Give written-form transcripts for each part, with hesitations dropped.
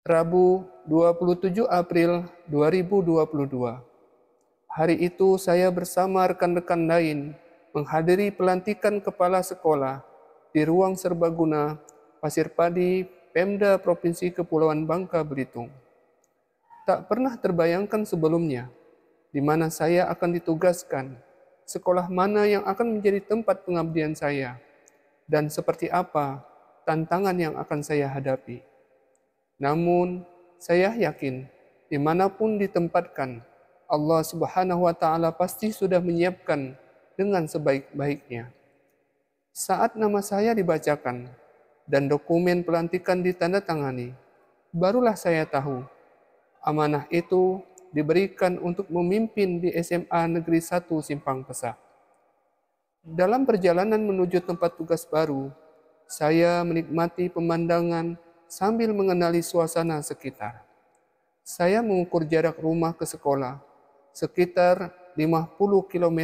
Rabu 27 April 2022. Hari itu saya bersama rekan-rekan lain menghadiri pelantikan kepala sekolah di ruang serbaguna Pasir Padi, Pemda Provinsi Kepulauan Bangka Belitung. Tak pernah terbayangkan sebelumnya di mana saya akan ditugaskan, sekolah mana yang akan menjadi tempat pengabdian saya, dan seperti apa tantangan yang akan saya hadapi. Namun, saya yakin dimanapun ditempatkan, Allah Subhanahu wa Ta'ala pasti sudah menyiapkan dengan sebaik-baiknya. Saat nama saya dibacakan dan dokumen pelantikan ditandatangani, barulah saya tahu amanah itu diberikan untuk memimpin di SMA Negeri 1 Simpang Pesak. Dalam perjalanan menuju tempat tugas baru, saya menikmati pemandangan sambil mengenali suasana sekitar. Saya mengukur jarak rumah ke sekolah sekitar 50 km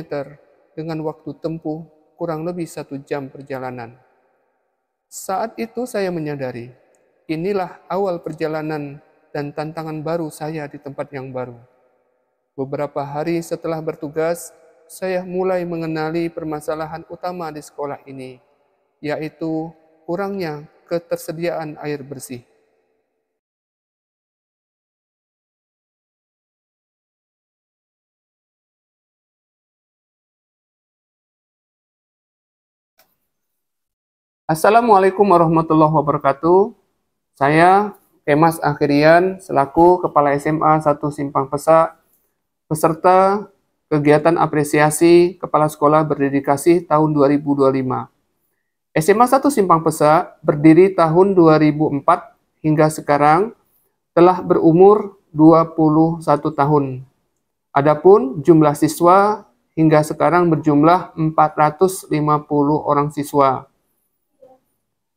dengan waktu tempuh kurang lebih 1 jam perjalanan. Saat itu saya menyadari, inilah awal perjalanan dan tantangan baru saya di tempat yang baru. Beberapa hari setelah bertugas, saya mulai mengenali permasalahan utama di sekolah ini, yaitu kurangnya ketersediaan air bersih. Assalamualaikum warahmatullahi wabarakatuh. Saya Kemas Akhirian selaku Kepala SMA 1 Simpang Pesak, peserta kegiatan apresiasi Kepala Sekolah Berdedikasi tahun 2025. SMA 1 Simpang Pesak berdiri tahun 2004 hingga sekarang telah berumur 21 tahun. Adapun jumlah siswa hingga sekarang berjumlah 450 orang siswa.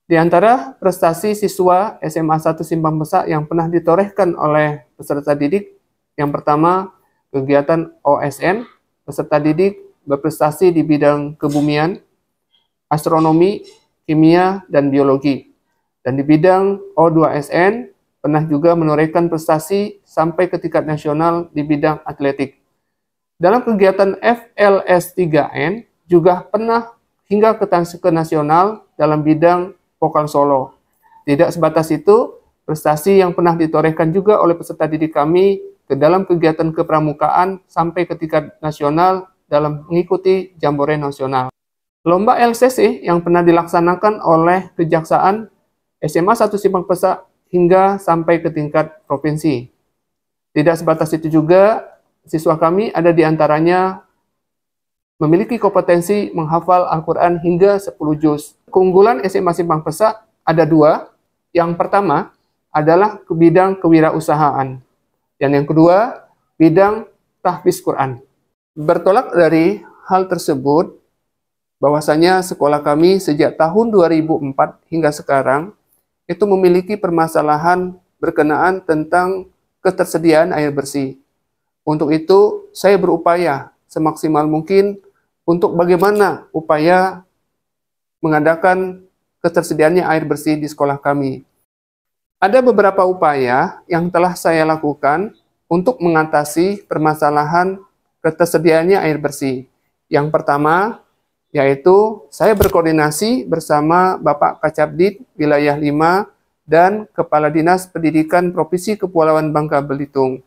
Di antara prestasi siswa SMA 1 Simpang Pesak yang pernah ditorehkan oleh peserta didik, yang pertama, kegiatan OSN, peserta didik berprestasi di bidang kebumian, astronomi, kimia, dan biologi. Dan di bidang O2SN, pernah juga menorehkan prestasi sampai ke tingkat nasional di bidang atletik. Dalam kegiatan FLS3N, juga pernah hingga ke nasional dalam bidang vokal solo. Tidak sebatas itu, prestasi yang pernah ditorehkan juga oleh peserta didik kami ke dalam kegiatan kepramukaan sampai ke tingkat nasional dalam mengikuti Jambore Nasional. Lomba LCC yang pernah dilaksanakan oleh Kejaksaan SMA 1 Simpang Pesak hingga sampai ke tingkat provinsi. Tidak sebatas itu juga, siswa kami ada di antaranya memiliki kompetensi menghafal Al-Quran hingga 10 juz. Keunggulan SMA Simpang Pesak ada 2. Yang pertama adalah ke bidang kewirausahaan. Dan yang kedua, bidang tahfiz Quran. Bertolak dari hal tersebut, bahwasanya sekolah kami sejak tahun 2004 hingga sekarang itu memiliki permasalahan berkenaan tentang ketersediaan air bersih. Untuk itu, saya berupaya semaksimal mungkin untuk bagaimana upaya mengadakan ketersediaannya air bersih di sekolah kami. Ada beberapa upaya yang telah saya lakukan untuk mengatasi permasalahan ketersediaannya air bersih. Yang pertama, yaitu saya berkoordinasi bersama Bapak Kacabdit Wilayah 5 dan Kepala Dinas Pendidikan Provinsi Kepulauan Bangka Belitung.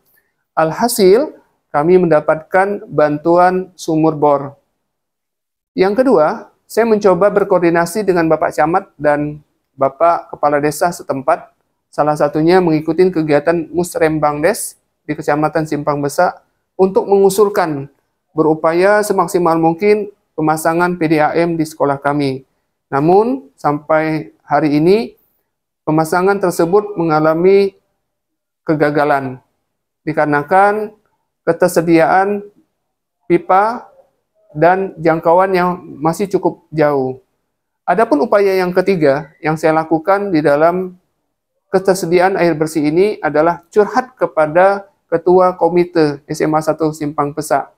Alhasil, kami mendapatkan bantuan sumur bor. Yang kedua, saya mencoba berkoordinasi dengan Bapak Camat dan Bapak Kepala Desa setempat, salah satunya mengikuti kegiatan Musrembangdes di Kecamatan Simpang Pesak untuk mengusulkan berupaya semaksimal mungkin pemasangan PDAM di sekolah kami. Namun, sampai hari ini, pemasangan tersebut mengalami kegagalan, dikarenakan ketersediaan pipa dan jangkauan yang masih cukup jauh. Adapun upaya yang ketiga yang saya lakukan di dalam ketersediaan air bersih ini adalah curhat kepada Ketua Komite SMA 1 Simpang Pesak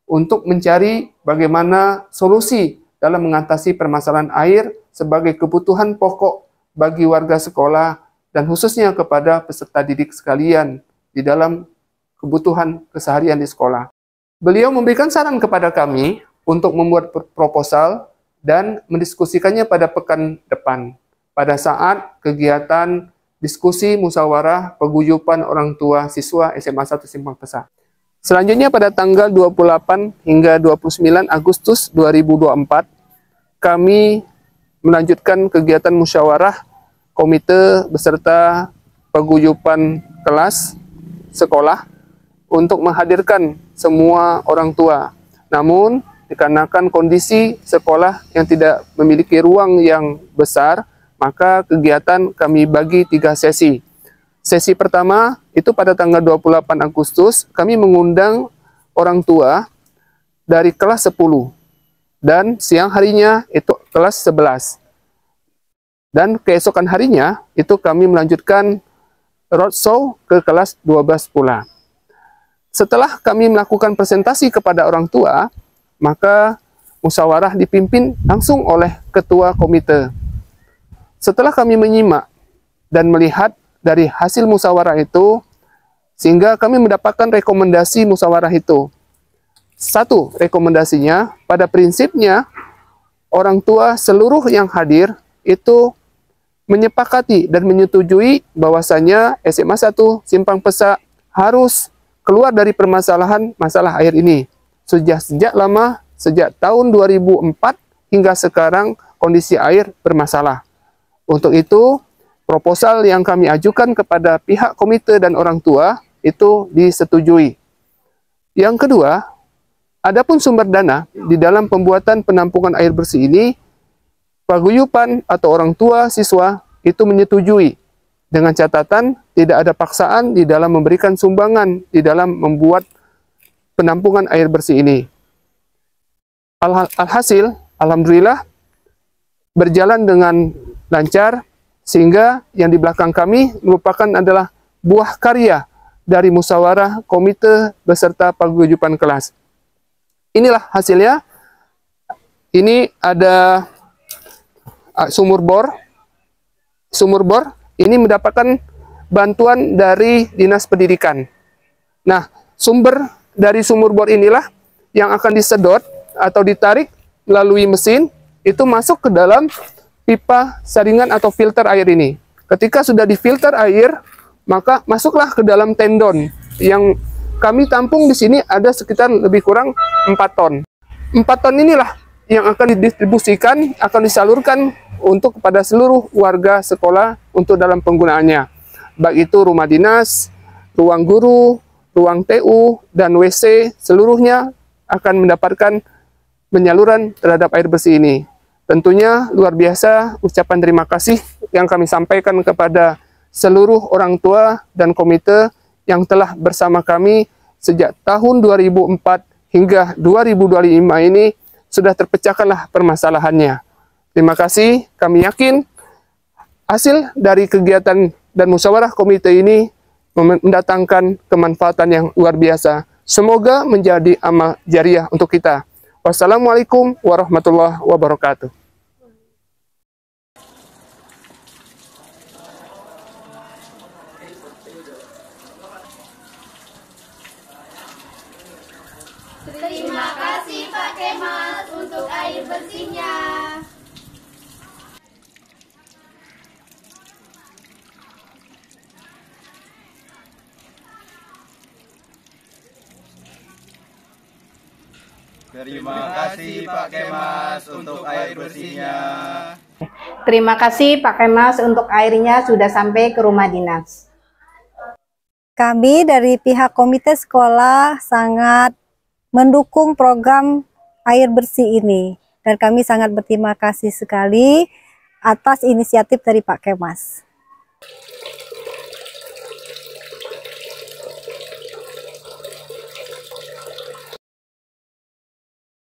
untuk mencari bagaimana solusi dalam mengatasi permasalahan air sebagai kebutuhan pokok bagi warga sekolah dan khususnya kepada peserta didik sekalian di dalam kebutuhan keseharian di sekolah. Beliau memberikan saran kepada kami untuk membuat proposal dan mendiskusikannya pada pekan depan, pada saat kegiatan diskusi musyawarah paguyuban orang tua siswa SMA 1 Simpang Pesak. Selanjutnya pada tanggal 28 hingga 29 Agustus 2024, kami melanjutkan kegiatan musyawarah komite beserta paguyuban kelas sekolah untuk menghadirkan semua orang tua. Namun, dikarenakan kondisi sekolah yang tidak memiliki ruang yang besar, maka kegiatan kami bagi 3 sesi. Sesi pertama itu pada tanggal 28 Agustus, kami mengundang orang tua dari kelas 10. Dan siang harinya itu kelas 11. Dan keesokan harinya itu kami melanjutkan roadshow ke kelas 12 pula. Setelah kami melakukan presentasi kepada orang tua, maka musyawarah dipimpin langsung oleh ketua komite. Setelah kami menyimak dan melihat dari hasil musyawarah itu, sehingga kami mendapatkan rekomendasi musyawarah itu. Satu, rekomendasinya, pada prinsipnya, orang tua seluruh yang hadir itu menyepakati dan menyetujui bahwasanya SMA 1 Simpang Pesak harus keluar dari permasalahan masalah air ini. Sejak lama, sejak tahun 2004 hingga sekarang kondisi air bermasalah. Untuk itu, proposal yang kami ajukan kepada pihak komite dan orang tua itu disetujui. Yang kedua, adapun sumber dana di dalam pembuatan penampungan air bersih ini, paguyuban atau orang tua siswa itu menyetujui dengan catatan tidak ada paksaan di dalam memberikan sumbangan di dalam membuat penampungan air bersih ini. Alhasil, alhamdulillah berjalan dengan lancar, sehingga yang di belakang kami merupakan adalah buah karya dari musyawarah komite beserta paguyuban kelas. Inilah hasilnya. Ini ada sumur bor. Sumur bor ini mendapatkan bantuan dari Dinas Pendidikan. Nah, sumber dari sumur bor inilah yang akan disedot atau ditarik melalui mesin, itu masuk ke dalam pipa saringan atau filter air ini. Ketika sudah difilter air, maka masuklah ke dalam tendon yang kami tampung di sini ada sekitar lebih kurang 4 ton. 4 ton inilah yang akan didistribusikan, akan disalurkan untuk kepada seluruh warga sekolah untuk dalam penggunaannya. Baik itu rumah dinas, ruang guru, ruang TU, dan WC, seluruhnya akan mendapatkan penyaluran terhadap air bersih ini. Tentunya luar biasa ucapan terima kasih yang kami sampaikan kepada seluruh orang tua dan komite yang telah bersama kami sejak tahun 2004 hingga 2025 ini sudah terpecahkanlah permasalahannya. Terima kasih, kami yakin hasil dari kegiatan dan musyawarah komite ini mendatangkan kemanfaatan yang luar biasa. Semoga menjadi amal jariah untuk kita. Wassalamualaikum warahmatullahi wabarakatuh. Terima kasih Pak Kemas untuk air bersihnya. Terima kasih Pak Kemas untuk air bersihnya. Terima kasih Pak Kemas untuk airnya sudah sampai ke rumah dinas. Kami dari pihak komite sekolah sangat mendukung program air bersih ini. Dan kami sangat berterima kasih sekali atas inisiatif dari Pak Kemas.